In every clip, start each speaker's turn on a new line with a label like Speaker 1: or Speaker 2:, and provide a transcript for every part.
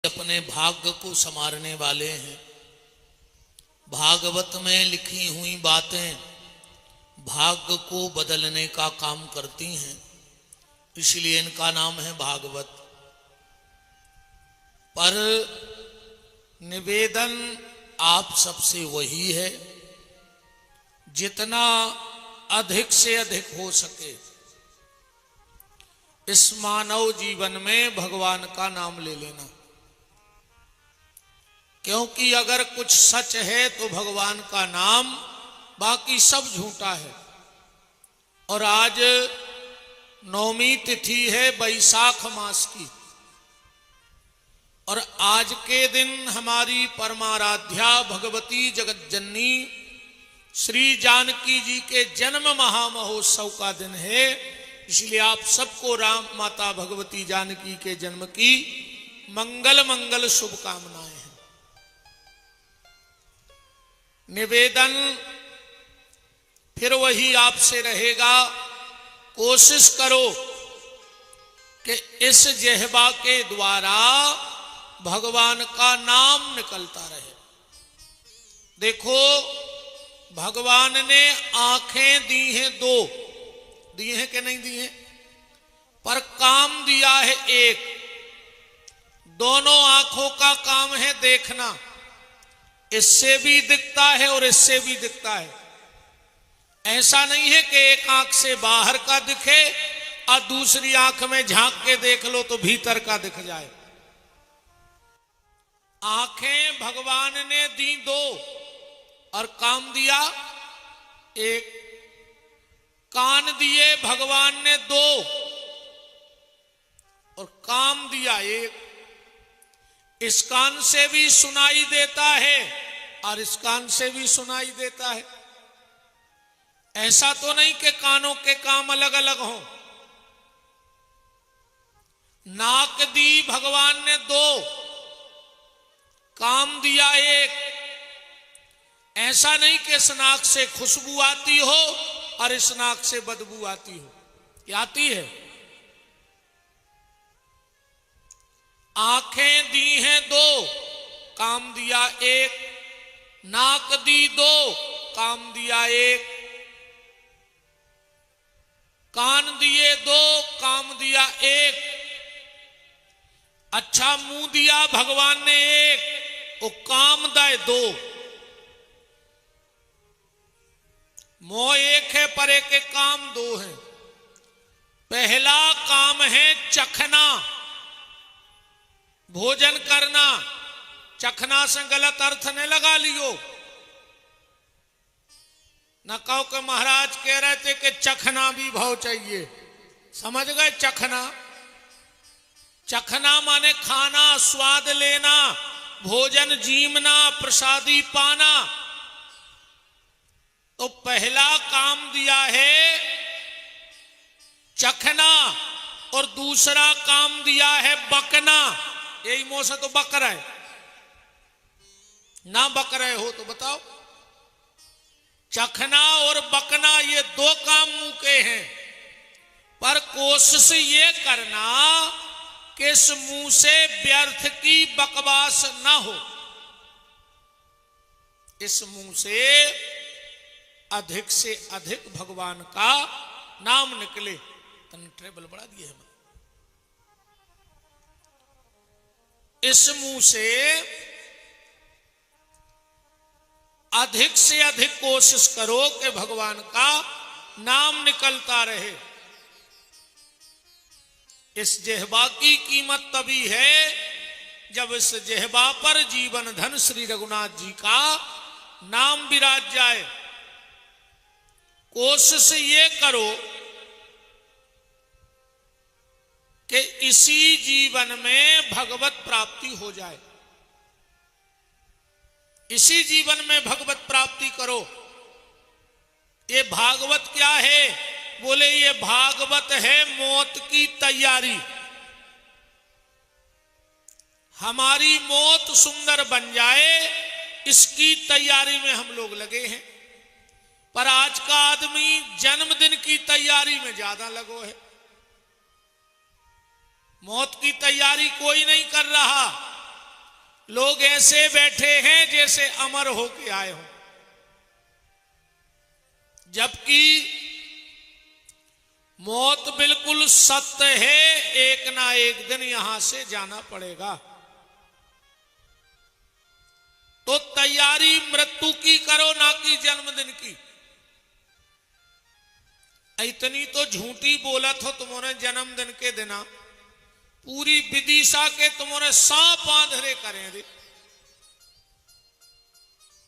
Speaker 1: अपने भाग्य को संवारने वाले हैं। भागवत में लिखी हुई बातें भाग्य को बदलने का काम करती हैं, इसलिए इनका नाम है भागवत। पर निवेदन आप सबसे वही है, जितना अधिक से अधिक हो सके इस मानव जीवन में भगवान का नाम ले लेना। क्योंकि अगर कुछ सच है तो भगवान का नाम, बाकी सब झूठा है। और आज नौमी तिथि है बैसाख मास की, और आज के दिन हमारी परमाराध्या भगवती जगतजननी श्री जानकी जी के जन्म महामहोत्सव का दिन है। इसलिए आप सबको राम माता भगवती जानकी के जन्म की मंगल मंगल शुभकामनाएं हैं। निवेदन फिर वही आपसे रहेगा, कोशिश करो कि इस जिह्वा के द्वारा भगवान का नाम निकलता रहे। देखो, भगवान ने आंखें दी हैं दो, दी हैं कि नहीं दी हैं, पर काम दिया है एक। दोनों आंखों का काम है देखना, इससे भी दिखता है और इससे भी दिखता है। ऐसा नहीं है कि एक आंख से बाहर का दिखे और दूसरी आंख में झांक के देख लो तो भीतर का दिख जाए। आंखें भगवान ने दी दो और काम दिया एक। कान दिए भगवान ने दो और काम दिया एक। इस कान से भी सुनाई देता है और इस कान से भी सुनाई देता है। ऐसा तो नहीं कि कानों के काम अलग अलग हों। नाक दी भगवान ने दो, काम दिया एक। ऐसा नहीं कि इस नाक से खुशबू आती हो और इस नाक से बदबू आती हो, ये आती है। आंखें दी हैं दो, काम दिया एक। नाक दी दो, काम दिया एक। कान दिए दो, काम दिया एक। अच्छा मुंह दिया भगवान ने एक, वो काम दाए दो। मुंह एक है पर एक के काम दो है। पहला काम है चखना, भोजन करना। चखना से गलत अर्थ न लगा लियो, न कहो कि महाराज कह रहे थे कि चखना भी भाव चाहिए। समझ गए? चखना, चखना माने खाना, स्वाद लेना, भोजन जीमना, प्रसादी पाना। तो पहला काम दिया है चखना और दूसरा काम दिया है बकना। यही मुंह से तो बक रहा है, ना बक रहे हो तो बताओ। चखना और बकना ये दो काम मुंह के हैं, पर कोशिश ये करना कि इस मुंह से व्यर्थ की बकवास ना हो। इस मुंह से अधिक भगवान का नाम निकले। तन ट्रेबल बढ़ा दिए है। इस मुंह से अधिक कोशिश करो कि भगवान का नाम निकलता रहे। इस जिह्वा की कीमत तभी है जब इस जिह्वा पर जीवन धन श्री रघुनाथ जी का नाम विराज जाए। कोशिश ये करो कि इसी जीवन में भगवत प्राप्ति हो जाए। इसी जीवन में भगवत प्राप्ति करो। ये भागवत क्या है? बोले ये भागवत है मौत की तैयारी। हमारी मौत सुंदर बन जाए, इसकी तैयारी में हम लोग लगे हैं। पर आज का आदमी जन्मदिन की तैयारी में ज्यादा लगो है। मौत की तैयारी कोई नहीं कर रहा। लोग ऐसे बैठे हैं जैसे अमर होके आए हों, जबकि मौत बिल्कुल सत्य है, एक ना एक दिन यहां से जाना पड़ेगा। तो तैयारी मृत्यु की करो, ना कि जन्मदिन की। इतनी तो झूठी बोलत हो तुम्हारे जन्मदिन के दिना, पूरी विदिशा के तुम्हारे सांप आंधरे करें रे।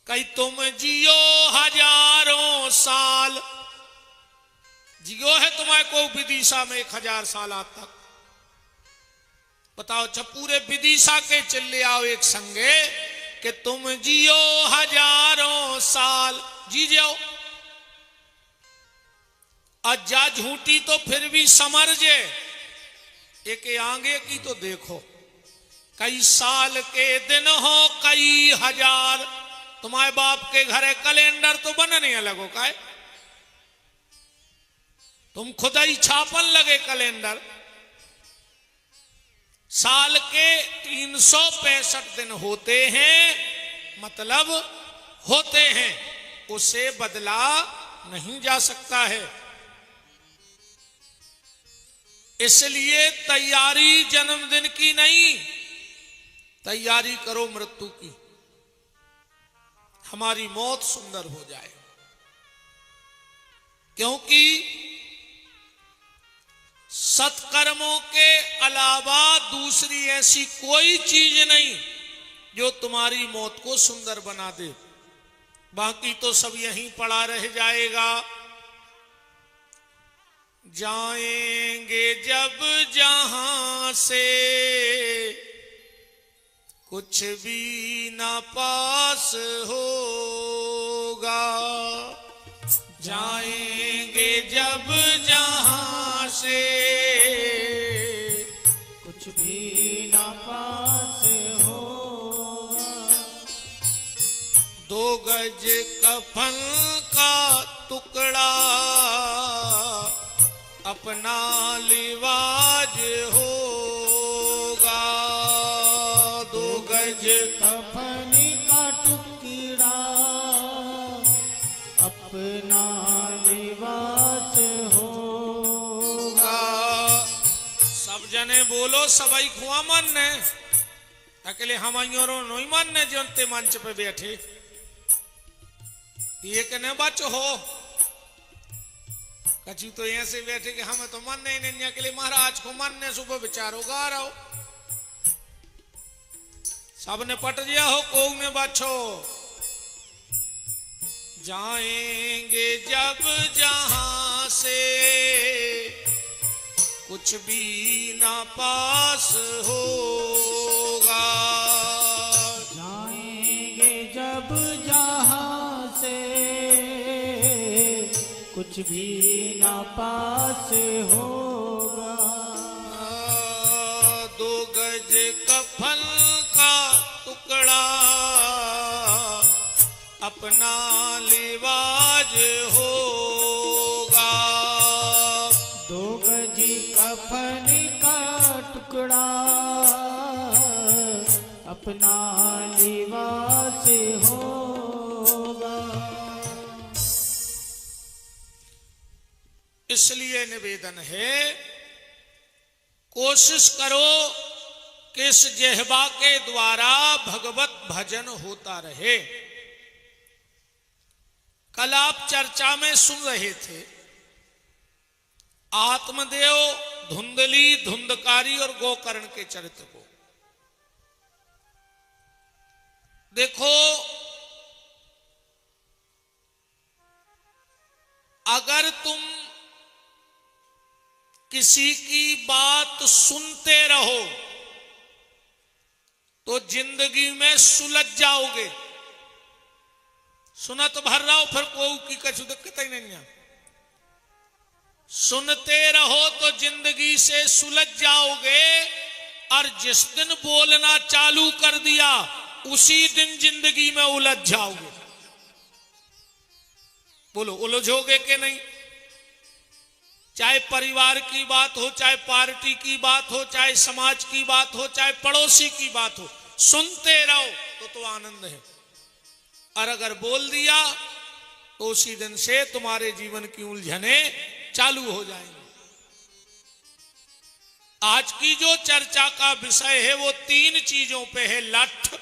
Speaker 1: कई तुम जियो हजारों साल, जियो है तुम्हारे को विदिशा में 1000 साल आज तक। बताओ, अच्छा पूरे विदिशा के चिल्ले आओ एक संगे कि तुम जियो हजारों साल, जी जाओ। अज्जा झूठी तो फिर भी समझे, एक आगे की तो देखो। कई साल के दिन हो कई हजार, तुम्हारे बाप के घर कैलेंडर तो बनने लगो का, तुम खुद ही छापन लगे कैलेंडर। साल के 365 दिन होते हैं, मतलब होते हैं, उसे बदला नहीं जा सकता है। इसलिए तैयारी जन्मदिन की नहीं, तैयारी करो मृत्यु की, हमारी मौत सुंदर हो जाए। क्योंकि सत्कर्मों के अलावा दूसरी ऐसी कोई चीज नहीं जो तुम्हारी मौत को सुंदर बना दे। बाकी तो सब यहीं पड़ा रह जाएगा। जाएंगे जब जहां से कुछ भी ना पास होगा, जाएंगे जब जहां से
Speaker 2: कुछ भी ना पास होगा।
Speaker 1: 2 गज कफन का टुकड़ा अपना लिवाज होगा। 2 गज
Speaker 2: कफन का टुकड़ा अपना लिबास होगा।
Speaker 1: सब जने बोलो, सबई खुआ मन ने, अकेले हम नहीं मन ने जनते मंच पे बैठे। ये कने बच हो कछु तो ऐसे बैठे कि हमें तो मन नहीं अकेले महाराज को मन ने सुबह विचारो गा रहो। सबने पट दिया हो, को ने बचो। जाएंगे जब जहां से कुछ भी ना पास होगा,
Speaker 2: जाएंगे जब जहां से कुछ भी ना पास होगा।
Speaker 1: 2 गज कफन का टुकड़ा अपना लिबाज होगा।
Speaker 2: 2 गज कफन का टुकड़ा अपना लिबास होगा।
Speaker 1: इसलिए निवेदन है, कोशिश करो कि इस जिह्वा के द्वारा भगवत भजन होता रहे। कल आप चर्चा में सुन रहे थे आत्मदेव, धुंधली, धुंधकारी और गोकर्ण के चरित्र को। देखो, अगर तुम किसी की बात सुनते रहो तो जिंदगी में सुलझ जाओगे। सुनत भर रहो, फिर कोई की कछु दिक्कत ही नहीं है। सुनते रहो तो जिंदगी से सुलझ जाओगे, और जिस दिन बोलना चालू कर दिया उसी दिन जिंदगी में उलझ जाओगे। बोलो, उलझोगे कि नहीं? चाहे परिवार की बात हो, चाहे पार्टी की बात हो, चाहे समाज की बात हो, चाहे पड़ोसी की बात हो, सुनते रहो तो आनंद है, और अगर बोल दिया तो उसी दिन से तुम्हारे जीवन की उलझने चालू हो जाएंगी। आज की जो चर्चा का विषय है वो 3 चीजों पे है, लठ,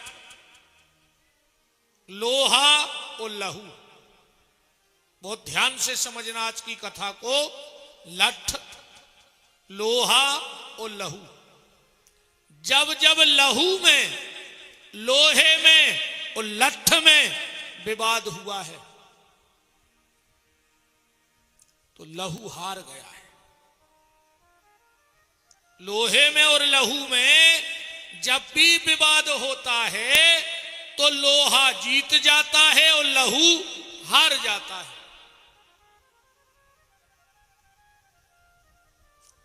Speaker 1: लोहा और लहू। बहुत ध्यान से समझना आज की कथा को। लठ, लोहा और लहू। जब जब लहू में, लोहे में और लठ में विवाद हुआ है तो लहू हार गया है। लोहे में और लहू में जब भी विवाद होता है तो लोहा जीत जाता है और लहू हार जाता है।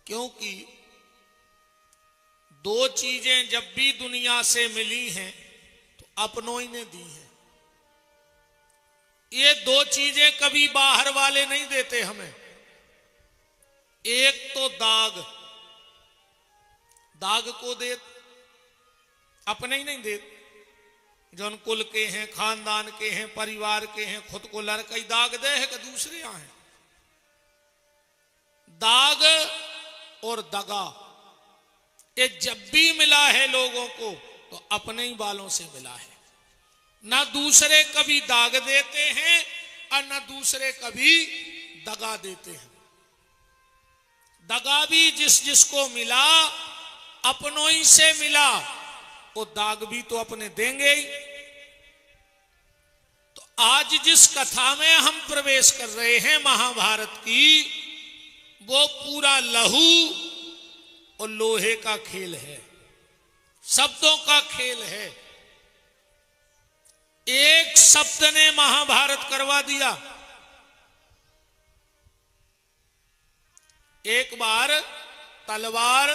Speaker 1: क्योंकि 2 चीजें जब भी दुनिया से मिली हैं तो अपनों ही ने दी हैं। ये 2 चीजें कभी बाहर वाले नहीं देते हमें। एक तो दाग, दाग को दे, अपने ही नहीं देते। जौन कुल के हैं, खानदान के हैं, परिवार के हैं, खुद को लड़का दाग दे है कि दूसरे यहाँ है। दाग और दगा ये जब भी मिला है लोगों को तो अपने ही बालों से मिला है। ना दूसरे कभी दाग देते हैं और ना दूसरे कभी दगा देते हैं। दगा भी जिस जिसको मिला अपनों ही से मिला, वो दाग भी तो अपने देंगे ही। तो आज जिस कथा में हम प्रवेश कर रहे हैं महाभारत की, वो पूरा लहू और लोहे का खेल है, शब्दों का खेल है। एक शब्द ने महाभारत करवा दिया। एक बार तलवार,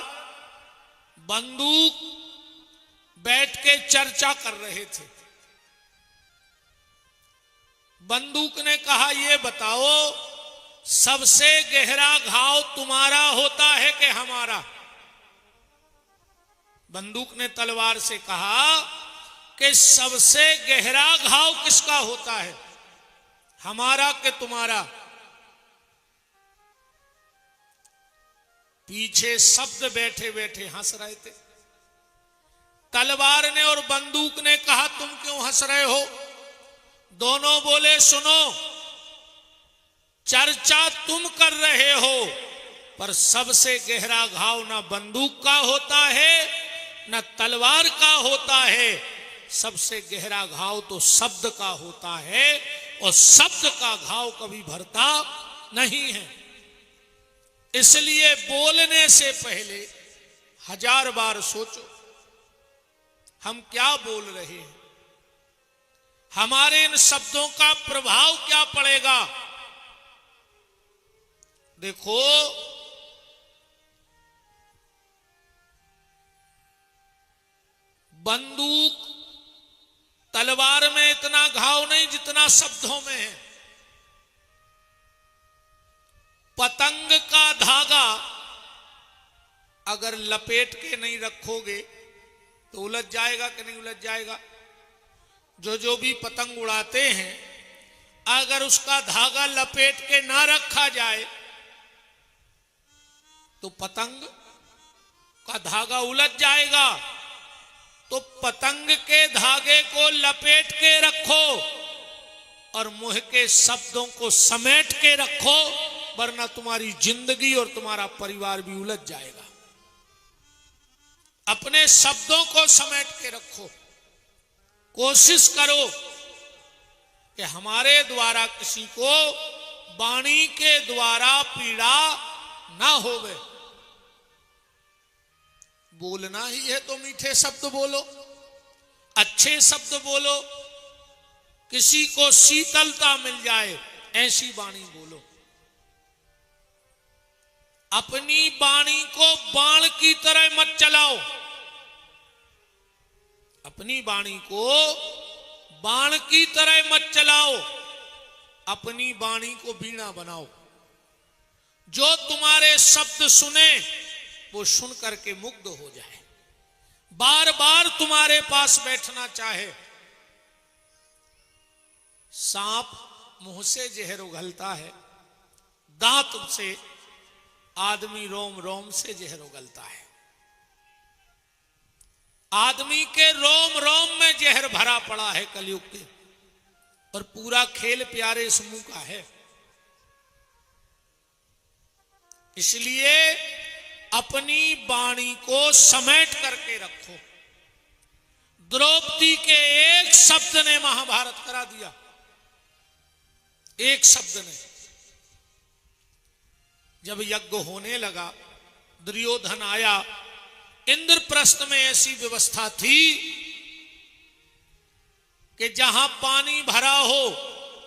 Speaker 1: बंदूक बैठ के चर्चा कर रहे थे। बंदूक ने कहा, ये बताओ सबसे गहरा घाव तुम्हारा होता है कि हमारा? बंदूक ने तलवार से कहा कि सबसे गहरा घाव किसका होता है, हमारा कि तुम्हारा? पीछे शब्द बैठे बैठे हंस रहे थे। तलवार ने और बंदूक ने कहा, तुम क्यों हंस रहे हो? दोनों बोले, सुनो, चर्चा तुम कर रहे हो पर सबसे गहरा घाव ना बंदूक का होता है न तलवार का होता है। सबसे गहरा घाव तो शब्द का होता है और शब्द का घाव कभी भरता नहीं है। इसलिए बोलने से पहले 1000 बार सोचो, हम क्या बोल रहे हैं, हमारे इन शब्दों का प्रभाव क्या पड़ेगा। देखो, बंदूक तलवार में इतना घाव नहीं जितना शब्दों में है। पतंग का धागा अगर लपेट के नहीं रखोगे तो उलझ जाएगा कि नहीं उलझ जाएगा? जो भी पतंग उड़ाते हैं, अगर उसका धागा लपेट के ना रखा जाए तो पतंग का धागा उलझ जाएगा। तो पतंग के धागे को लपेट के रखो और मुंह के शब्दों को समेट के रखो, वरना तुम्हारी जिंदगी और तुम्हारा परिवार भी उलझ जाएगा। अपने शब्दों को समेट के रखो। कोशिश करो कि हमारे द्वारा किसी को वाणी के द्वारा पीड़ा ना होवे। बोलना ही है तो मीठे शब्द बोलो, अच्छे शब्द बोलो, किसी को शीतलता मिल जाए ऐसी वाणी बोलो। अपनी वाणी को बाण की तरह मत चलाओ। अपनी वाणी को बाण की तरह मत चलाओ। अपनी वाणी को वीणा बनाओ। जो तुम्हारे शब्द सुने वो सुन करके मुग्ध हो जाए। बार बार तुम्हारे पास बैठना चाहे। सांप मुंह से जहर उगलता है, दांत से आदमी रोम रोम से जहर उगलता है। आदमी के रोम रोम में जहर भरा पड़ा है कलयुग के, और पूरा खेल प्यारे समूह का है। इसलिए अपनी वाणी को समेट करके रखो। द्रौपदी के एक शब्द ने महाभारत करा दिया, एक शब्द ने। जब यज्ञ होने लगा, दुर्योधन आया। इंद्रप्रस्थ में ऐसी व्यवस्था थी कि जहां पानी भरा हो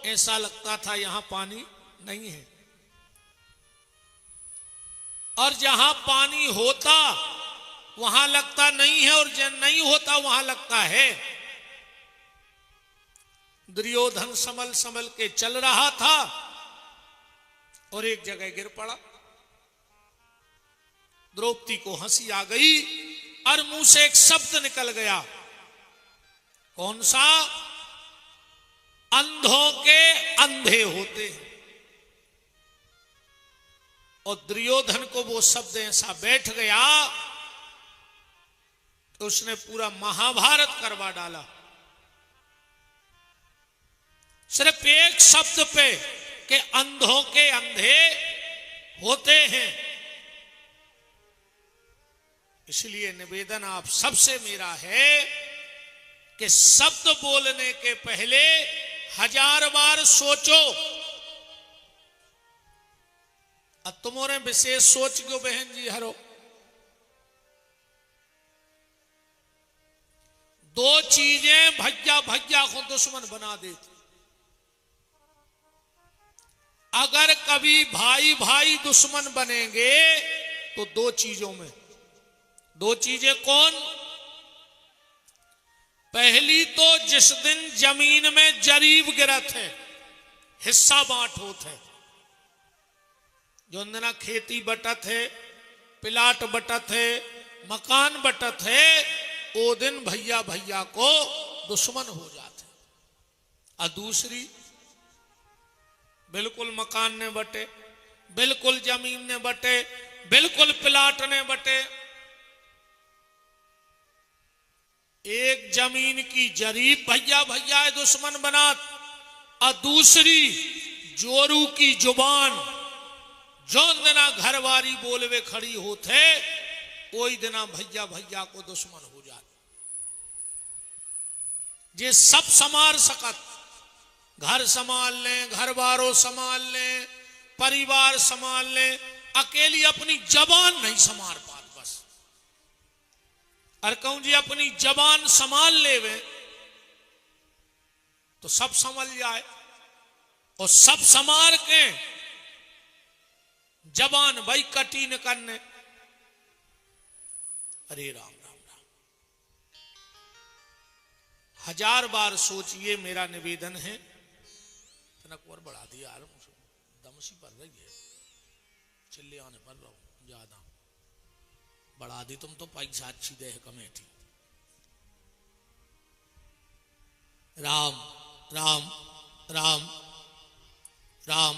Speaker 1: ऐसा लगता था यहां पानी नहीं है, और जहां पानी होता वहां लगता नहीं है, और जहां नहीं होता वहां लगता है। दुर्योधन संभल संभल के चल रहा था और एक जगह गिर पड़ा। द्रौपदी को हंसी आ गई और मुंह से एक शब्द निकल गया। कौन सा? अंधों के अंधे होते हैं। और दुर्योधन को वो शब्द ऐसा बैठ गया तो उसने पूरा महाभारत करवा डाला, सिर्फ एक शब्द पे कि अंधों के अंधे होते हैं। इसलिए निवेदन आप सबसे मेरा है कि शब्द बोलने के पहले 1000 बार सोचो। अब तुम्हारे विशेष सोच क्यों बहन जी हरो? दो चीजें भैया भैया को दुश्मन बना देती। अगर कभी भाई भाई दुश्मन बनेंगे तो दो चीजों में। दो चीजें कौन? पहली तो जिस दिन जमीन में जरीब गिरत है, हिस्सा बांट होत है, जो दिन खेती बटत है, प्लाट बटत है, मकान बटत है, वो दिन भैया भैया को दुश्मन हो जाते। और दूसरी, बिल्कुल मकान ने बटे, बिल्कुल जमीन ने बटे, बिल्कुल प्लाट ने बटे, एक जमीन की जरीब भैया भैया है दुश्मन बनात, और दूसरी जोरू की जुबान जौन दिना घरवारी बोलवे खड़ी होते वही दिना भैया भैया को दुश्मन हो जाते। जे सब संभाल सकत, घर संभाल लें, घर बारो संभाल लें, परिवार संभाल लें, अकेली अपनी जबान नहीं संभाल पात बस। और कहूं जी अपनी जबान संभाल लेवे तो सब संभल जाए, और सब संभाल के जबान भाई कटी न करने। अरे राम राम राम, 1000 बार सोचिए, मेरा निवेदन है। तनक और बढ़ा दिया यार, दमसी पर रही है, चिल्ले आने पर रहो ज्यादा बढ़ा दी। तुम तो पैसा अच्छी दे कमेटी। राम राम राम राम,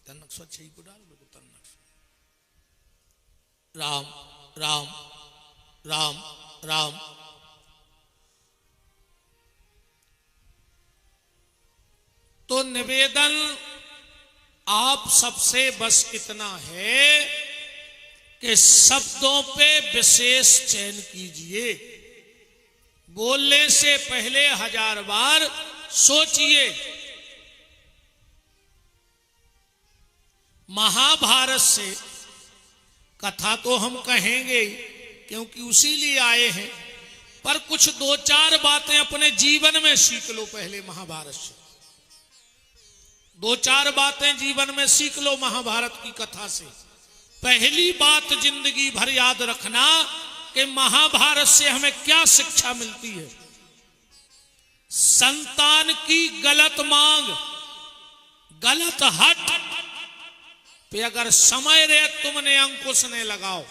Speaker 1: तन्नक स्वच्छ ही को डाल दो, तन्नक राम राम राम राम। तो निवेदन आप सबसे बस इतना है कि शब्दों पे विशेष चयन कीजिए। बोलने से पहले 1000 बार सोचिए। महाभारत से कथा तो हम कहेंगे क्योंकि उसी लिए आए हैं, पर कुछ 2-4 बातें अपने जीवन में सीख लो पहले महाभारत से। 2-4 बातें जीवन में सीख लो महाभारत की कथा से। पहली बात जिंदगी भर याद रखना कि महाभारत से हमें क्या शिक्षा मिलती है। संतान की गलत मांग, गलत हट पे अगर समय रहे तुमने अंकुश ने लगाओ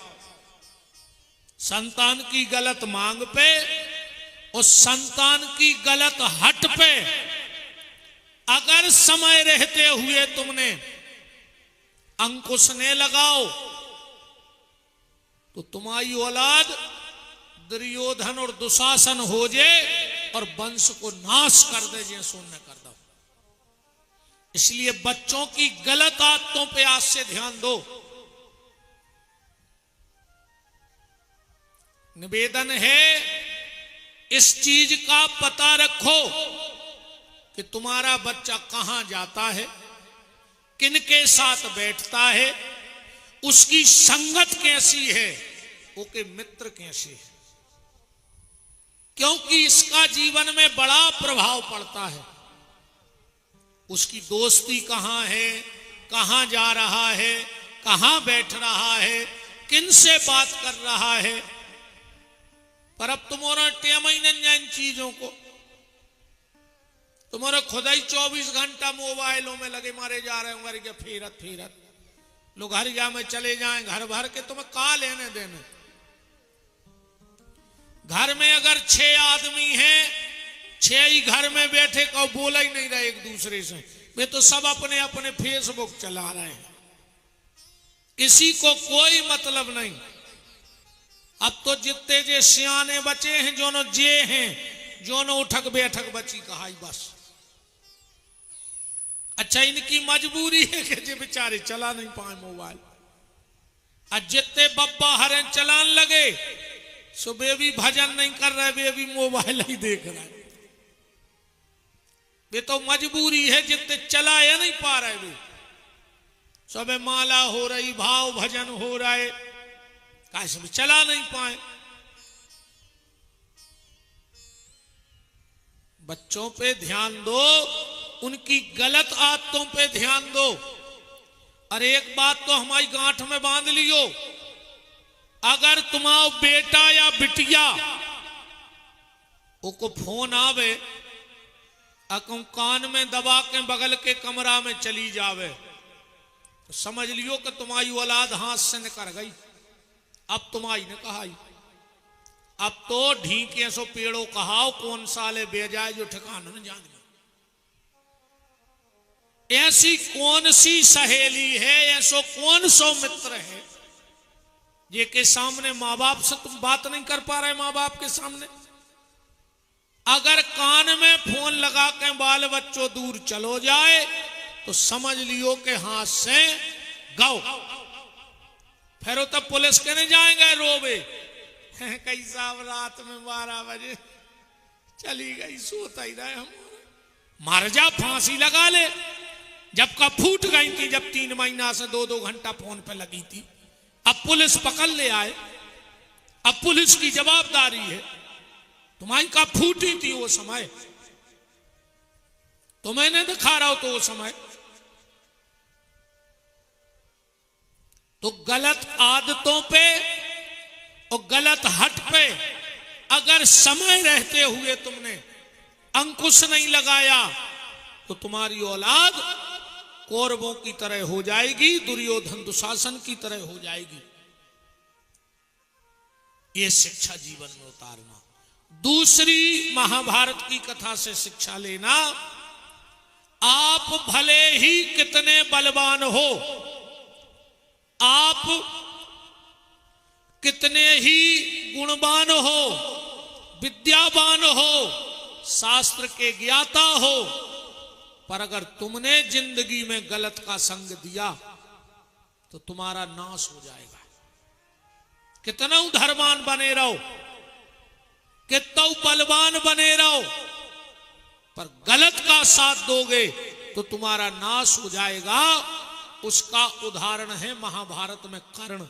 Speaker 1: संतान की गलत मांग पे और संतान की गलत हट पे अगर समय रहते हुए तुमने अंकुश ने लगाओ तो तुम्हारी औलाद दुर्योधन और दुशासन हो जाए और वंश को नाश कर दे, जे शून्य कर दो। इसलिए बच्चों की गलत आदतों पे आज से ध्यान दो। निवेदन है इस चीज का पता रखो कि तुम्हारा बच्चा कहां जाता है, किनके साथ बैठता है, उसकी संगत कैसी है, उसके मित्र कैसे है, क्योंकि इसका जीवन में बड़ा प्रभाव पड़ता है। उसकी दोस्ती कहां है, कहां जा रहा है, कहां बैठ रहा है, किन से बात कर रहा है। पर अब तुम्हारा टेम ही नहीं इन चीजों को। तुम्हारा खुद ही 24 घंटा मोबाइलों में लगे मारे जा रहे होंगे कि फिरत फिरत लोग हरिया में चले जाएं घर भर के, तुम्हें का लेने देने। घर में अगर 6 आदमी हैं, 6 ही घर में बैठे को बोला ही नहीं रहे एक दूसरे से, वे तो सब अपने अपने फेसबुक चला रहे हैं, किसी को कोई मतलब नहीं। अब तो जितने जे सियाने बचे हैं जो न जे हैं जो न उठक बैठक बची कहाई बस। अच्छा इनकी मजबूरी है कि जे बेचारे चला नहीं पाए मोबाइल। आज जितने बब्बा हरे चलान लगे सो वे भी भजन नहीं कर रहे, वे भी मोबाइल ही देख रहे। वे तो मजबूरी है, जितने चला या नहीं पा रहे वे सब माला हो रही, भाव भजन हो रहा है, कैसे भी चला नहीं पाए। बच्चों पे ध्यान दो, उनकी गलत आदतों पे ध्यान दो। और एक बात तो हमारी गांठ में बांध लियो, अगर तुम्हारा बेटा या बिटिया को फोन आवे अकम कान में दबा के बगल के कमरा में चली जावे तो समझ लियो कि तुम्हारी औलाद हाथ से निकल गई। अब तुम्हारी ने कहा, अब तो ढीके सो पेड़ों कहाओ कौन साले बेजाए जो ठिकाना न जान। ऐसी कौन सी सहेली है, ऐसो कौन सो मित्र है ये के सामने माँ बाप से तुम बात नहीं कर पा रहे। माँ बाप के सामने अगर कान में फोन लगा के बाल बच्चों दूर चलो जाए तो समझ लियो कि हाथ से गाओ। फिर तब पुलिस के नहीं जाएंगे रोवे कई साहब रात में 12 बजे चली गई, सोता ही रहे हम। मर जा, फांसी लगा ले। जब का फूट गई थी, जब 3 महीना से 2-2 घंटा फोन पे लगी थी, अब पुलिस पकड़ ले आए, अब पुलिस की जवाबदारी है। तुम्हारी का फूटी थी वो समय, तो मैंने दिखा रहा हूं तो वो समय। तो गलत आदतों पे और गलत हट पे अगर समय रहते हुए तुमने अंकुश नहीं लगाया तो तुम्हारी औलाद कौरवों की तरह हो जाएगी, दुर्योधन दुशासन की तरह हो जाएगी। ये शिक्षा जीवन में उतारना। दूसरी महाभारत की कथा से शिक्षा लेना, आप भले ही कितने बलवान हो, आप कितने ही गुणवान हो, विद्यावान हो, शास्त्र के ज्ञाता हो, पर अगर तुमने जिंदगी में गलत का संग दिया तो तुम्हारा नाश हो जाएगा। कितना धर्मान बने रहो, कितना बलवान बने रहो, पर गलत का साथ दोगे तो तुम्हारा नाश हो जाएगा। उसका उदाहरण है महाभारत में कर्ण।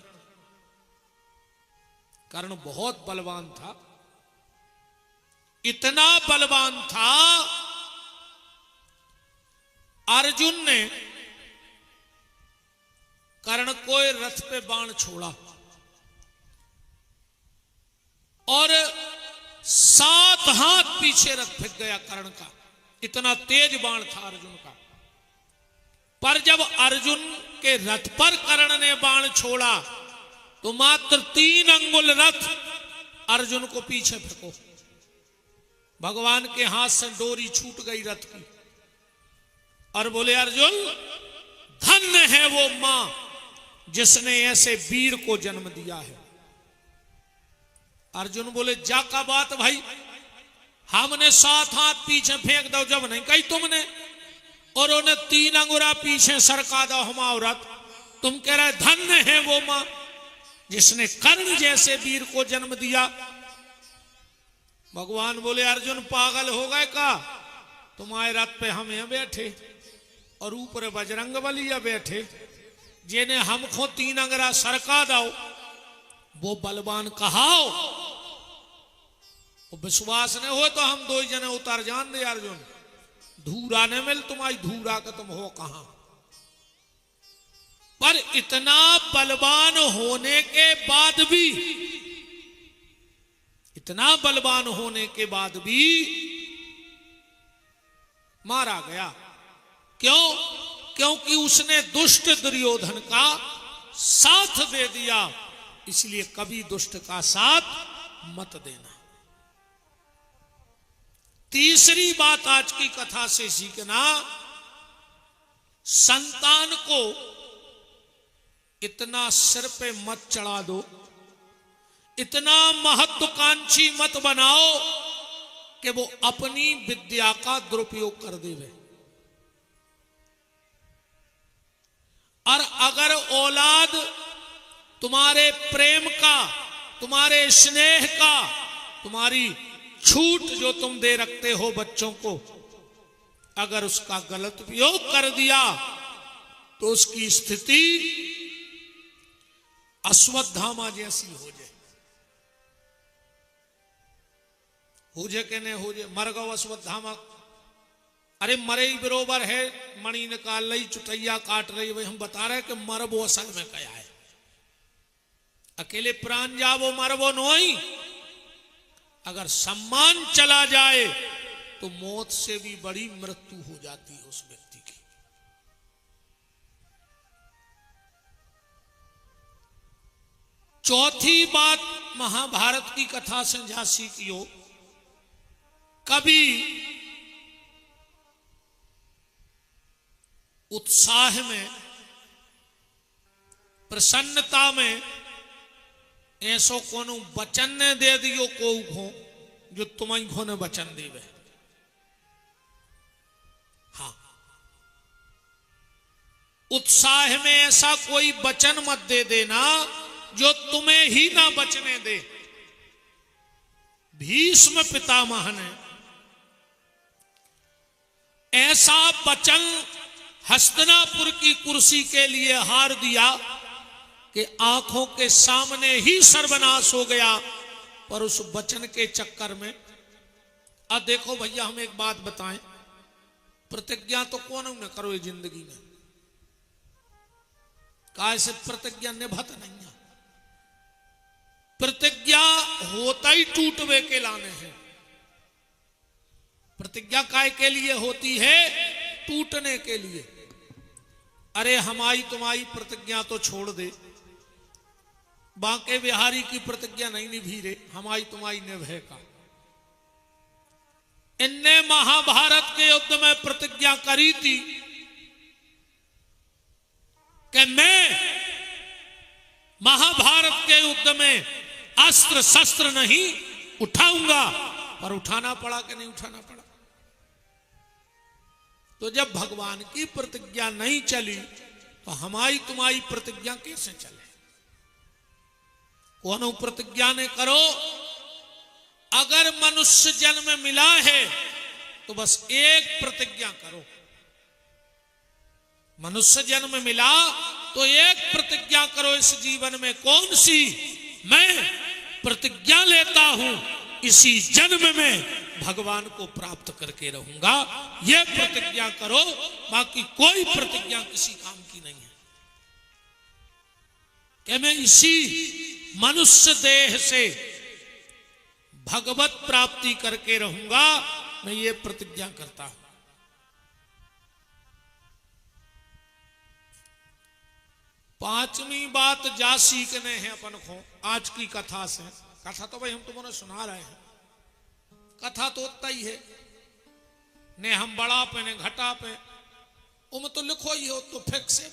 Speaker 1: कर्ण बहुत बलवान था, इतना बलवान था अर्जुन ने कर्ण को रथ पे बाण छोड़ा और 7 हाथ पीछे रथ फेंक गया कर्ण का। इतना तेज बाण था अर्जुन का। पर जब अर्जुन के रथ पर कर्ण ने बाण छोड़ा तो मात्र 3 अंगुल रथ अर्जुन को पीछे फेंको। भगवान के हाथ से डोरी छूट गई रथ की और बोले अर्जुन, धन्य है वो मां जिसने ऐसे वीर को जन्म दिया है। अर्जुन बोले, जा का बात भाई, हमने 7 हाथ पीछे फेंक दो जब नहीं कही तुमने, और उन्हें 3 अंगुरा पीछे सरका दो हमारा रथ। तुम कह रहे धन्य है वो मां जिसने कर्ण जैसे वीर को जन्म दिया। भगवान बोले, अर्जुन पागल हो गए का? तुम्हारे रथ पे हम यहां बैठे और ऊपर बजरंग बली बैठे, जिन्हें हमको 3 अंगुरा सरका दो वो बलवान कहाओ। वो विश्वास नहीं हो तो हम 2 जने उतर जान दे अर्जुन, धूरा न मिल तुम्हारी धूरा का तुम हो कहां। पर इतना बलवान होने के बाद भी, इतना बलवान होने के बाद भी मारा गया। क्यों? क्योंकि उसने दुष्ट दुर्योधन का साथ दे दिया। इसलिए कभी दुष्ट का साथ मत देना। तीसरी बात आज की कथा से सीखना, संतान को इतना सिर पे मत चढ़ा दो, इतना महत्वाकांक्षी मत बनाओ कि वो अपनी विद्या का दुरुपयोग कर देवे। और अगर औलाद तुम्हारे प्रेम का, तुम्हारे स्नेह का, तुम्हारी छूट जो तुम दे रखते हो बच्चों को, अगर उसका गलत उपयोग कर दिया तो उसकी स्थिति अश्वत्थामा जैसी हो जाए। हो जाए कि नहीं हो जाए? मर गो अश्वत्थामा, अरे मरे ही बरोबर है, मणि निकाल रही, चुटैया काट रही, भाई हम बता रहे कि मरबो असल में क्या है। अकेले प्राण जावो मरबो नोई, अगर सम्मान चला जाए तो मौत से भी बड़ी मृत्यु हो जाती है उस व्यक्ति की। चौथी बात महाभारत की कथा से जहां सीखियो, कभी उत्साह में, प्रसन्नता में ऐसो कोनो वचन ने दे दियो को जो तुम्हें घोने वचन देवे। हाँ, उत्साह में ऐसा कोई वचन मत दे देना जो तुम्हें ही ना बचने दे। भीष्म पितामह ने ऐसा वचन हस्तिनापुर की कुर्सी के लिए हार दिया कि आंखों के सामने ही सर्वनाश हो गया। पर उस वचन के चक्कर में, अब देखो भैया हम एक बात बताएं, प्रतिज्ञा तो कौन न करो ये जिंदगी में, कैसे प्रतिज्ञा निभत नहीं है। प्रतिज्ञा होता ही टूटवे के लाने हैं। प्रतिज्ञा काय के लिए होती है? टूटने के लिए। अरे हमारी तुम्हारी प्रतिज्ञा तो छोड़ दे, बांके बिहारी की प्रतिज्ञा नहीं निभी रे, हमारी तुम्हारी निभेगा। इनने महाभारत के युद्ध में प्रतिज्ञा करी थी कि मैं महाभारत के युद्ध में अस्त्र शस्त्र नहीं उठाऊंगा, पर उठाना पड़ा कि नहीं उठाना पड़ा। तो जब भगवान की प्रतिज्ञा नहीं चली तो हमारी तुम्हारी प्रतिज्ञा कैसे चले? कौन प्रतिज्ञा ने करो, अगर मनुष्य जन्म मिला है तो बस एक प्रतिज्ञा करो। मनुष्य जन्म मिला तो एक प्रतिज्ञा करो इस जीवन में। कौन सी? मैं प्रतिज्ञा लेता हूं इसी जन्म में भगवान को प्राप्त करके रहूंगा। यह प्रतिज्ञा करो, बाकी कोई प्रतिज्ञा किसी काम की नहीं है कि मैं इसी मनुष्य देह से भगवत प्राप्ति करके रहूंगा। मैं ये प्रतिज्ञा करता हूं। पांचवी बात जा सीखने हैं अपन को आज की कथा से। कथा तो भाई हम तुम्हें सुना रहे हैं, कथा तो उतना ही है, ने हम बड़ा पे ने घटा पे, उम तो लिखो ही हो तो फिक्स है।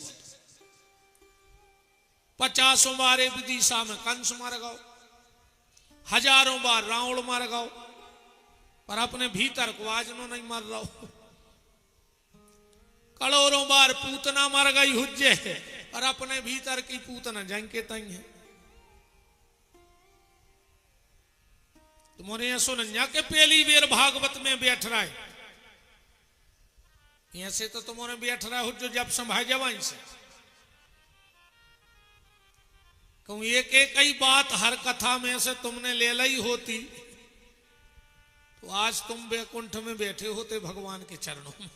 Speaker 1: 50 बार विदिशा में कंस मार गाओ, 1000 बार रावण मार गाओ, पर अपने भीतर को आज नो नहीं मर रहा हो। करोड़ों बार पूतना मर गई हुज्जे है, और अपने भीतर की पूतना जंग के तंग है। तुमने ये सुनया के पहली बेर भागवत में बैठ रहा है, ऐसे तो तुमने बैठ रहा हो जो जब संभाल जवाइन से कहूं एक एक ही बात हर कथा में से तुमने ले ली होती तो आज तुम बैकुंठ में बैठे होते भगवान के चरणों में।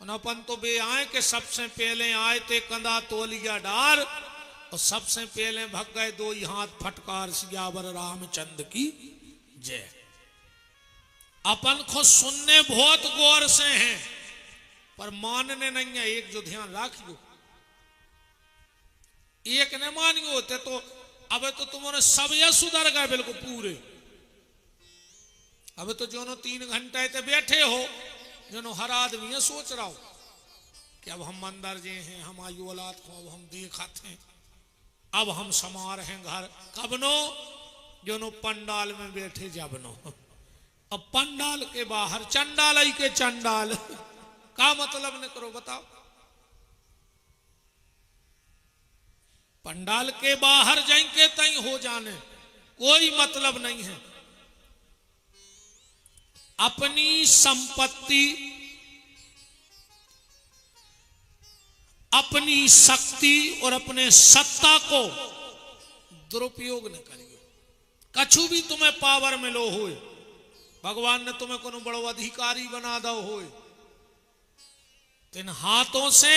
Speaker 1: अपन तो बे आए के सबसे पहले आए थे कंधा तोलिया डार, और सबसे पहले भग गए 2 ही हाथ फटकार सियावर रामचंद्र की जय। अपन को सुनने बहुत गौर से हैं, पर मानने नहीं है। एक जो ध्यान रखियो, एक ने मानियो होते तो अब तो तुम्हारे सब ये सुधर गए बिल्कुल पूरे। अब तो जो 3 घंटे ते बैठे हो, जो हर आदमी ये सोच रहा हो कि अब हम अंदर जे हैं, हम आयु औलाद को अब हम देखते हैं, अब हम समार हैं घर। कब नो जो पंडाल में बैठे जब नो, अब पंडाल के बाहर चंडाल आई के चंडाल का मतलब न करो बताओ। पंडाल के बाहर जाएंगे तई हो जाने कोई मतलब नहीं है। अपनी संपत्ति, अपनी शक्ति और अपने सत्ता को दुरुपयोग न करियो। कछु भी तुम्हें पावर में लो होए, भगवान ने तुम्हें कोनो बड़ो अधिकारी बना दो होए, इन हाथों से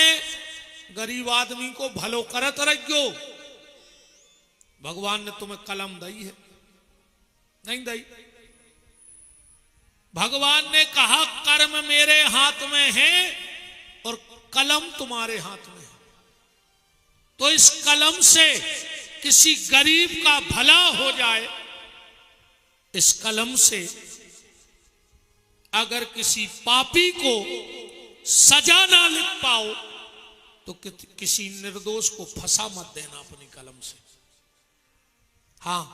Speaker 1: गरीब आदमी को भलो करत रहियो। भगवान ने तुम्हें कलम दी है, नहीं दी। भगवान ने कहा कर्म मेरे हाथ में है और कलम तुम्हारे हाथ में है, तो इस कलम से किसी गरीब का भला हो जाए, इस कलम से अगर किसी पापी को सजा ना लिख पाओ तो किसी निर्दोष को फंसा मत देना अपनी कलम से। हाँ,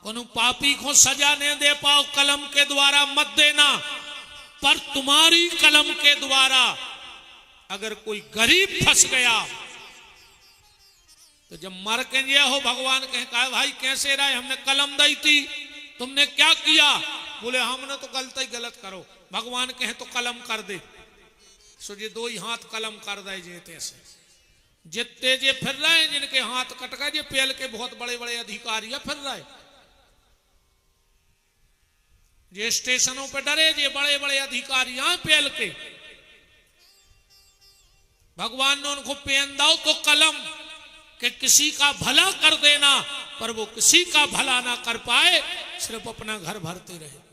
Speaker 1: कोनो पापी को सजा नहीं दे पाओ कलम के द्वारा मत देना, पर तुम्हारी कलम के द्वारा अगर कोई गरीब फंस गया तो जब मर के ये हो, भगवान कहे भाई कैसे रहे, हमने कलम दी थी, तुमने क्या किया? बोले हमने तो गलत ही गलत करो। भगवान कहे तो कलम कर दे, सो ये 2 ही हाथ कलम कर दे जेते से। जितने जे फिर रहे हैं जिनके हाथ कट गए, जे पेल के बहुत बड़े बड़े अधिकारी फिर रहे, जे स्टेशनों पे डरे, जे बड़े बड़े अधिकारी पेल के, भगवान ने उनको पेन दाओ तो कलम कि किसी का भला कर देना, पर वो किसी का भला ना कर पाए, सिर्फ अपना घर भरते रहे।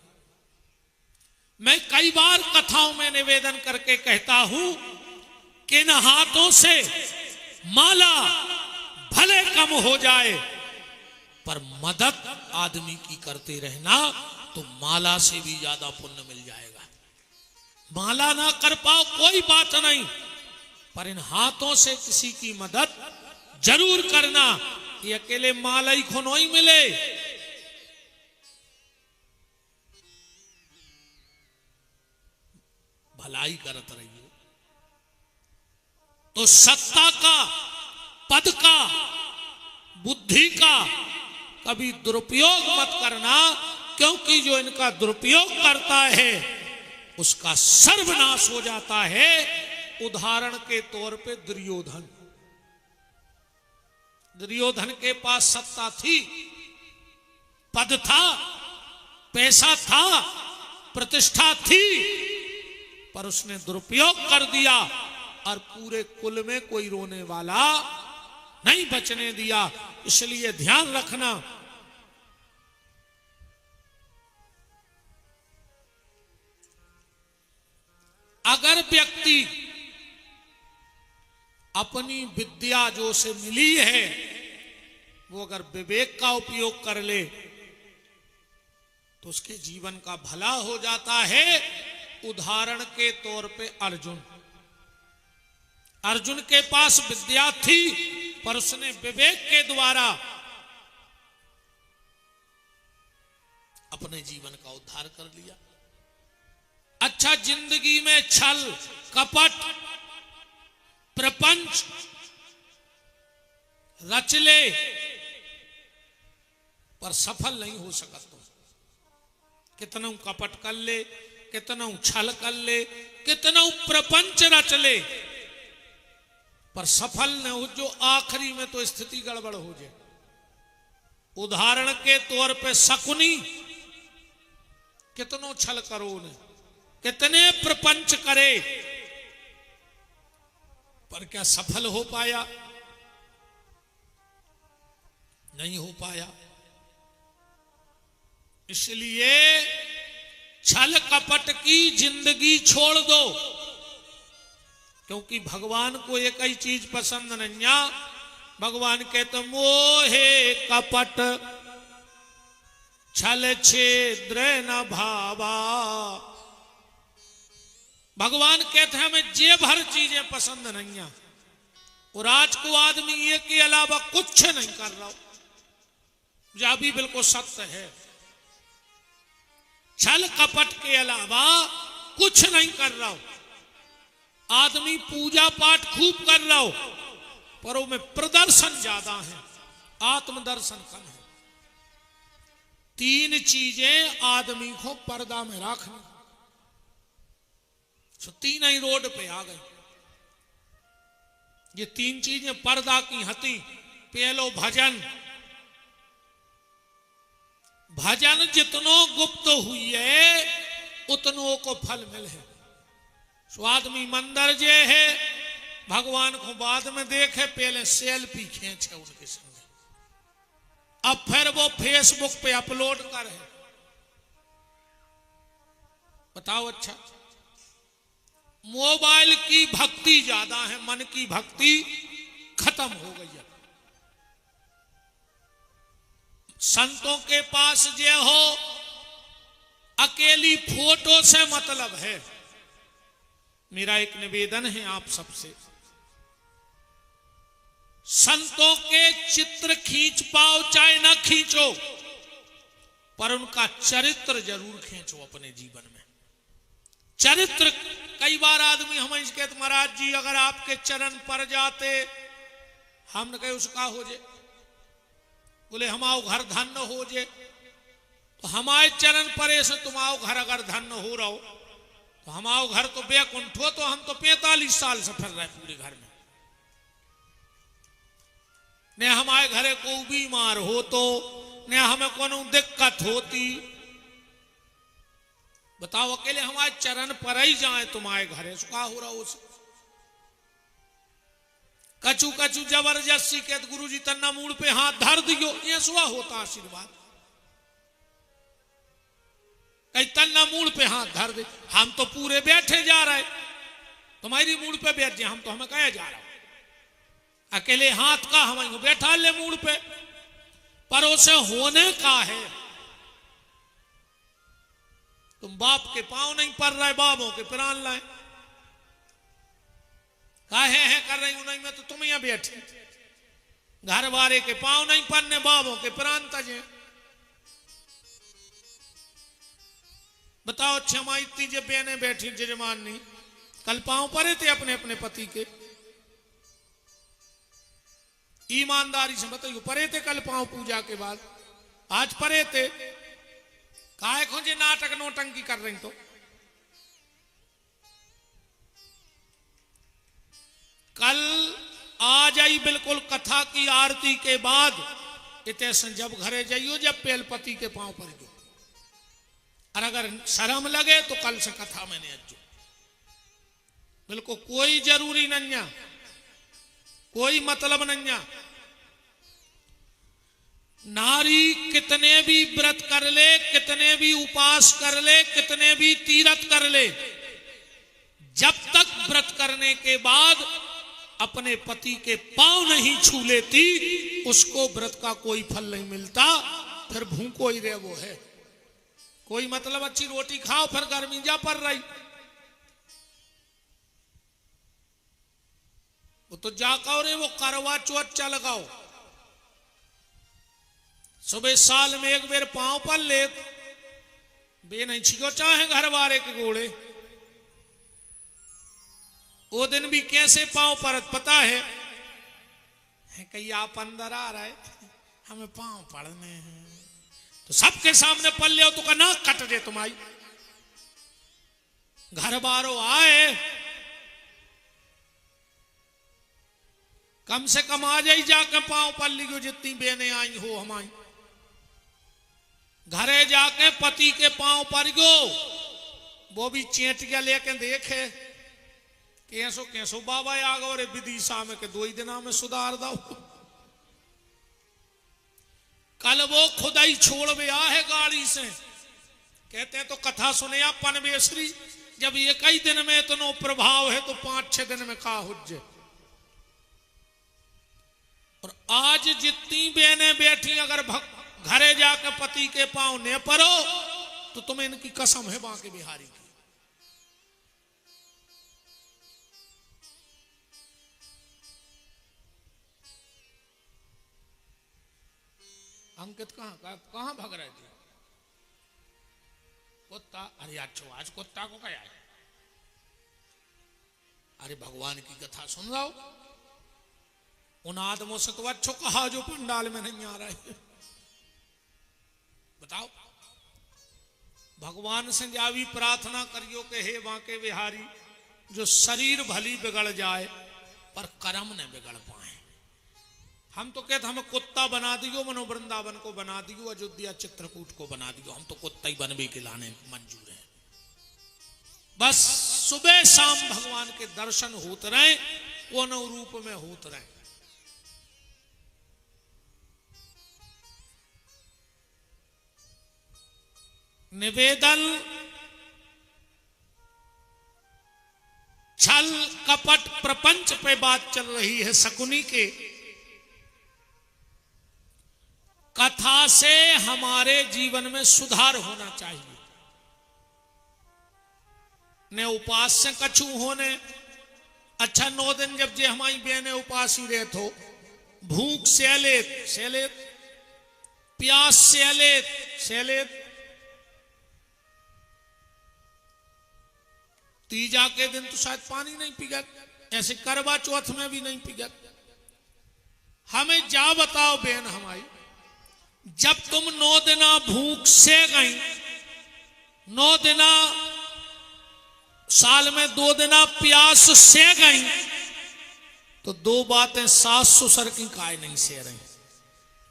Speaker 1: मैं कई बार कथाओं में निवेदन करके कहता हूं कि इन हाथों से माला भले कम हो जाए, पर मदद आदमी की करते रहना तो माला से भी ज्यादा पुण्य मिल जाएगा। माला ना कर पाओ कोई बात नहीं, पर इन हाथों से किसी की मदद जरूर करना। ये अकेले माला ही को नहीं मिले, भलाई करत रहिए। तो सत्ता का, पद का, बुद्धि का कभी दुरुपयोग मत करना, क्योंकि जो इनका दुरुपयोग करता है उसका सर्वनाश हो जाता है। उदाहरण के तौर पे दुर्योधन, दुर्योधन के पास सत्ता थी, पद था, पैसा था, प्रतिष्ठा थी, पर उसने दुरुपयोग कर दिया और पूरे कुल में कोई रोने वाला नहीं बचने दिया। इसलिए ध्यान रखना, अगर व्यक्ति अपनी विद्या जो से मिली है वो अगर विवेक का उपयोग कर ले तो उसके जीवन का भला हो जाता है। उदाहरण के तौर पे अर्जुन के पास विद्या थी, पर उसने विवेक के द्वारा अपने जीवन का उद्धार कर लिया। अच्छा, जिंदगी में छल कपट प्रपंच रच ले, पर सफल नहीं हो सकता। तुम कितना कपट कर ले, कितना छल कर ले, कितना प्रपंच रच ले, पर सफल न हो जो आखिरी में तो स्थिति गड़बड़ हो जाए। उदाहरण के तौर पे शकुनी कितनो छल करो ने, कितने प्रपंच करे, पर क्या सफल हो पाया? नहीं हो पाया। इसलिए छल कपट की जिंदगी छोड़ दो, क्योंकि भगवान को एक ही चीज पसंद नहीं। भगवान कहते मोहे कपट छल छेद्र न भावा। भगवान कहते हैं हमें जे भर चीजें पसंद नहीं है, और आज को आदमी ये के अलावा कुछ नहीं कर रहा हो, जो भी बिल्कुल सत्य है। छल कपट के अलावा कुछ नहीं कर रहा हो। आदमी पूजा पाठ खूब कर रहा हो, पर वो में प्रदर्शन ज्यादा है, आत्मदर्शन कम है। तीन चीजें आदमी को पर्दा में रखनी, तो तीन ही रोड पे आ गए। ये तीन चीजें पर्दा की हती। पहलो भजन। भजन जितनो गुप्त हुई है उतनों को फल मिले है। सो आदमी मंदिर जे है भगवान को बाद में देखे, पहले सेल्फी खींचे उनके संग, अब फिर वो फेसबुक पे अपलोड करे। बताओ, अच्छा मोबाइल की भक्ति ज्यादा है, मन की भक्ति खत्म हो गई है। संतों के पास जे हो अकेली फोटो से मतलब है। मेरा एक निवेदन है आप सबसे, संतों के चित्र खींच पाओ चाहे ना खींचो, पर उनका चरित्र जरूर खींचो अपने जीवन में। चरित्र, कई बार आदमी हमें इसके महाराज जी अगर आपके चरण पर जाते, हमने कहे उसका हो जे, बोले हमारो घर धन्य हो जे। तो हमारे चरण पर ऐसे तुम्हारो घर अगर धन्य हो रहा हो, तो हमारो घर तो बैकुंठ हो। तो हम तो 45 साल से फिर रहे पूरे घर में। ने हमारे घरे को बीमार हो तो ने हमें कोनो दिक्कत होती, बताओ अकेले हमारे चरण पर ही जाए तुम्हारे घरे सुखा हो रहा हो। कचू कचू जबरदस्ती के गुरु जी तन्ना मूड पे हाथ धर दियो, ये सुहा होता आशीर्वाद। कई तन्ना मूड पे हाथ धर दे, हम तो पूरे बैठे जा रहे, तुम्हारी मूड पे बैठ जाए, हम तो हमें कहे जा रहा अकेले हाथ का हमें बैठा ले मूड पे, पर उसे होने का है। तुम बाप के पांव नहीं पड़ रहे, बाबों के प्राण लाए काहे हैं कर रही हूं नहीं मैं, तो तुम यहां बैठे घर वाले के पांव नहीं पड़ने, बाबों के प्राण तजे। बताओ क्षमा इतनी जे बहने बैठी जजमान नहीं, कल पांव पड़े थे अपने अपने पति के, ईमानदारी से बताइए पड़े थे कल पांव पूजा के बाद? आज पड़े थे, काहे खोजे नाटक नोटंकी कर रही। तो कल आ जाई बिल्कुल कथा की आरती के बाद, इतने जब घरे जाइयो जब पेलपति के पांव पर जो, और अगर शर्म लगे तो कल से कथा में नहीं अज्जो। बिल्कुल कोई जरूरी नहीं, कोई मतलब नहीं। नारी कितने भी व्रत कर ले, कितने भी उपास कर ले, कितने भी तीर्थ कर ले, जब तक व्रत करने के बाद अपने पति के पांव नहीं छू लेती उसको व्रत का कोई फल नहीं मिलता, फिर भूखो ही रहे वो है। कोई मतलब अच्छी रोटी खाओ फिर गर्मी जा पड़ रही, वो तो जाकर रे वो करवा चौथ चल लगाओ, सुबह साल में एक बेर पांव पर ले बे नहीं छिको चाहे घर वाले के घोड़े, वो दिन भी कैसे पांव पर पता है कहीं आप अंदर आ रहे हमें पांव पड़ने हैं तो सबके सामने पल लियो तो का नाक कट दे तुम्हारी। घर बारो आए कम से कम आ जाई जाके पांव पर लियो जितनी बेने आई हो हमारी, घरे जाके पति के पांव पर गो वो भी चेटिया लेके देखे कैसो कैसो बाबा आ गो रे विदिशा में के 2 ही दिना में सुधार दो। कल वो खुदाई छोड़ में आ है गाड़ी से, कहते हैं तो कथा सुने आप पनवेश्वरी जब एक ही दिन में इतना प्रभाव है तो 5-6 दिन में का हुज्जे। और आज जितनी बहनें बैठी अगर घरे जाकर पति के पांव ने परो तो तुम्हें इनकी कसम है बांके बिहारी की। अंकित कहां भाग रहे थे? कुत्ता, अरे अच्छो आज कुत्ता को क्या है? अरे भगवान की कथा सुन रहा हो, उन आदमों से तो अच्छो कहा जो पंडाल में नहीं आ रहे। बताओ भगवान से जा भी प्रार्थना करियो कि हे बांके बिहारी जो शरीर भली बिगड़ जाए पर कर्म न बिगड़ पाए। हम तो कहते हमें कुत्ता बना दियो, मनो वृंदावन को बना दियो, अयोध्या चित्रकूट को बना दियो, हम तो कुत्ता ही बनवे के लाने मंजूर है। बस सुबह शाम भगवान के दर्शन होते रहे, कोनो रूप में होते रहे। निवेदन छल कपट प्रपंच पे बात चल रही है शकुनी के। कथा से हमारे जीवन में सुधार होना चाहिए। ने उपास से कछु होने अच्छा 9 दिन जब जे हमारी बहने उपास ही रहे तो भूख सेलेत प्यास सेलेत तीजा के दिन तो शायद पानी नहीं पिगत, ऐसे करवा चौथ में भी नहीं पिगत। हमें जा बताओ बहन हमारी, जब तुम 9 दिना भूख से गई, 9 दिना साल में 2 दिना प्यास से गई, तो 2 बातें सास ससुर की काय नहीं से रही।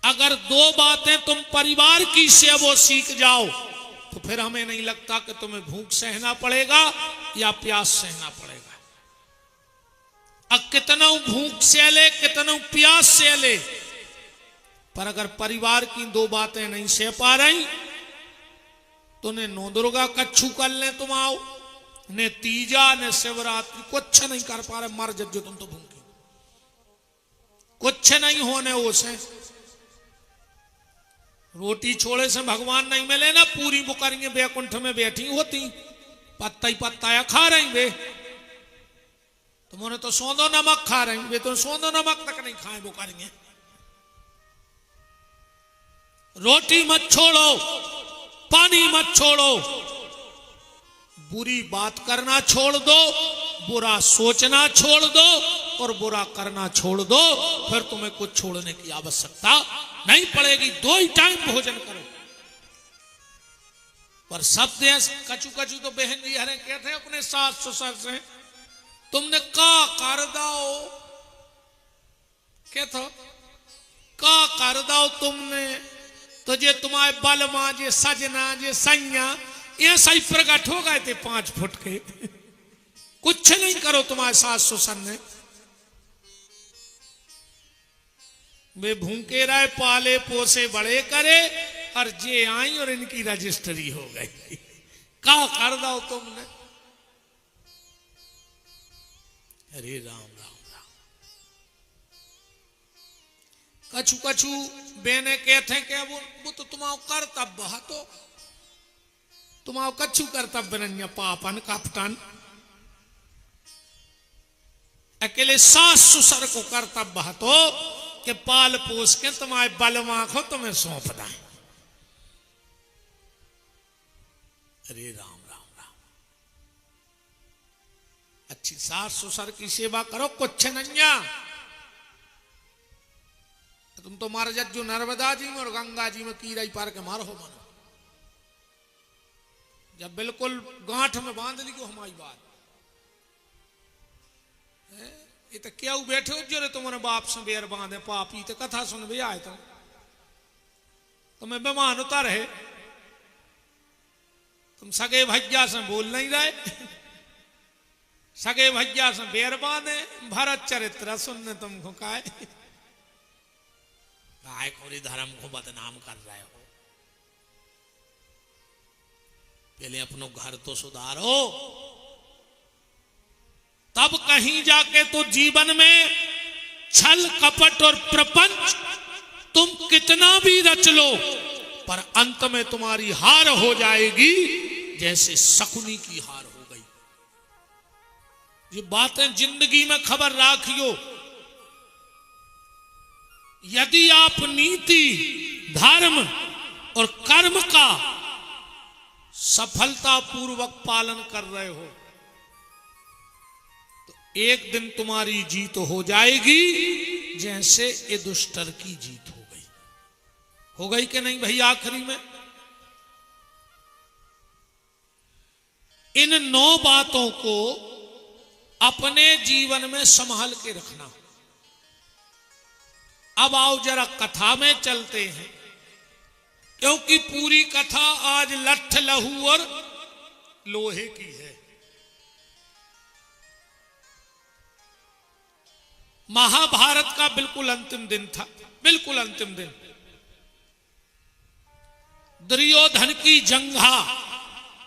Speaker 1: अगर 2 बातें तुम परिवार की से वो सीख जाओ तो फिर हमें नहीं लगता कि तुम्हें भूख सहना पड़ेगा या प्यास सहना पड़ेगा। अब कितना भूख से ले कितना प्यास से ले, पर अगर परिवार की 2 बातें नहीं सह पा रही तो ने 9 दुर्गा कच्छू कर ले तुम आओ, ने तीजा ने शिवरात्रि कुछ नहीं कर पा रहे, मर जब जो तुम तो भूखी, कुछ नहीं होने उसे। रोटी छोड़े से भगवान नहीं मिले ना, पूरी बुकरियां बैकुंठ में बैठी होती, पत्ता ही पत्ता खा रही वे, तुमने तो सौंदो नमक खा रही वे, तो सौंदो नमक तक नहीं खाए बुकरियां। रोटी मत छोड़ो, पानी मत छोड़ो, बुरी बात करना छोड़ दो, बुरा सोचना छोड़ दो और बुरा करना छोड़ दो, फिर तुम्हें कुछ छोड़ने की आवश्यकता नहीं पड़ेगी। 2 ही टाइम भोजन करो। पर सब देश कचू कचू तो बहन जी हरे कहते हैं अपने सास ससुर से, तुमने का कर दाओ, क्या था का कर दाओ तुमने, तो जे तुम्हारे बल मां जे सजना जे सैया ये सही प्रकट हो गए थे 5 फुट के। कुछ नहीं करो तुम्हारे सास ससुर ने, वे भूखे रहे पाले पोसे बड़े करे और जे आई और इनकी रजिस्ट्री हो गई। का कर दो तुमने। अरे राम राम राम। कछु कछु बेने कहते हैं कि वो तो तुम्हारा कर्तव्य है, तो तुम्हारा कछु कर्तव्य नहीं पापन कापटन। अकेले सास ससुर को कर्तव्य है तो कि पाल पोस के तुम्हारे बलवा को तुम्हें सौंप दें। अरे राम राम राम, अच्छी सास ससुर की सेवा करो, कुछ नहीं। तुम तो मार जो नर्मदा जी में और गंगा जी में कीड़ा पार के मारो हो मानो, जब बिल्कुल गांठ में बांध ली को हमारी बात है। ये तो क्या बैठे हो जो रे तुम्हारे बाप से बेर बांधे पापी, तो कथा सुन भी आए तुम्हें बेमान उतर है, तुम सगे भैया से बोल नहीं रहे, सगे भैया से बेर बांधे, भरत चरित्र सुनने तुमको काय काय कोरी धर्म को बदनाम कर रहे हो। पहले अपनो घर तो सुधारो, तब कहीं जाके तो जीवन में छल कपट और प्रपंच तुम कितना भी रच लो, पर अंत में तुम्हारी हार हो जाएगी जैसे शकुनी की हार हो गई। ये बातें जिंदगी में खबर राखियो। यदि आप नीति, धर्म और कर्म का सफलतापूर्वक पालन कर रहे हो तो एक दिन तुम्हारी जीत हो जाएगी जैसे ये दुष्टर की जीत हो गई। हो गई कि नहीं भाई? आखिरी में इन 9 बातों को अपने जीवन में संभाल के रखना। अब आओ जरा कथा में चलते हैं, क्योंकि पूरी कथा आज लठ लहू और लोहे की है। महाभारत का बिल्कुल अंतिम दिन था, बिल्कुल अंतिम दिन। दुर्योधन की जंघा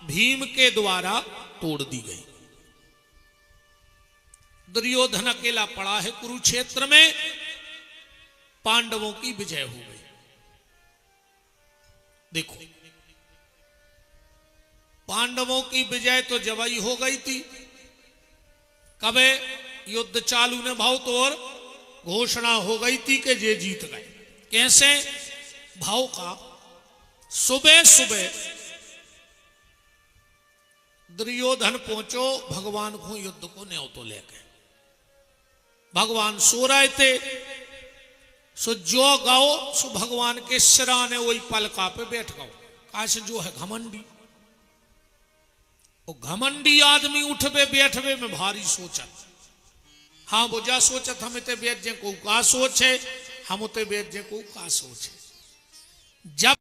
Speaker 1: भीम के द्वारा तोड़ दी गई। दुर्योधन अकेला पड़ा है कुरुक्षेत्र में, पांडवों की विजय हो गई। देखो, पांडवों की विजय तो जवाई हो गई थी, कबे युद्ध चालू ने भाव तो और घोषणा हो गई थी कि ये जीत गए। कैसे? भाव का सुबह सुबह दुर्योधन पहुंचो भगवान को युद्ध को न्योतो लेके। भगवान सो रहे थे, सो जो गाओ सो भगवान के सिराने वही पलका पे बैठ गओ। काश जो है घमंडी, वो घमंडी आदमी उठबे बैठबे में भारी सोचत। हाँ वो जा सोचत हम इतने बैठ जे को का सोच है, हम उते बैठ जे को का सोच है। जब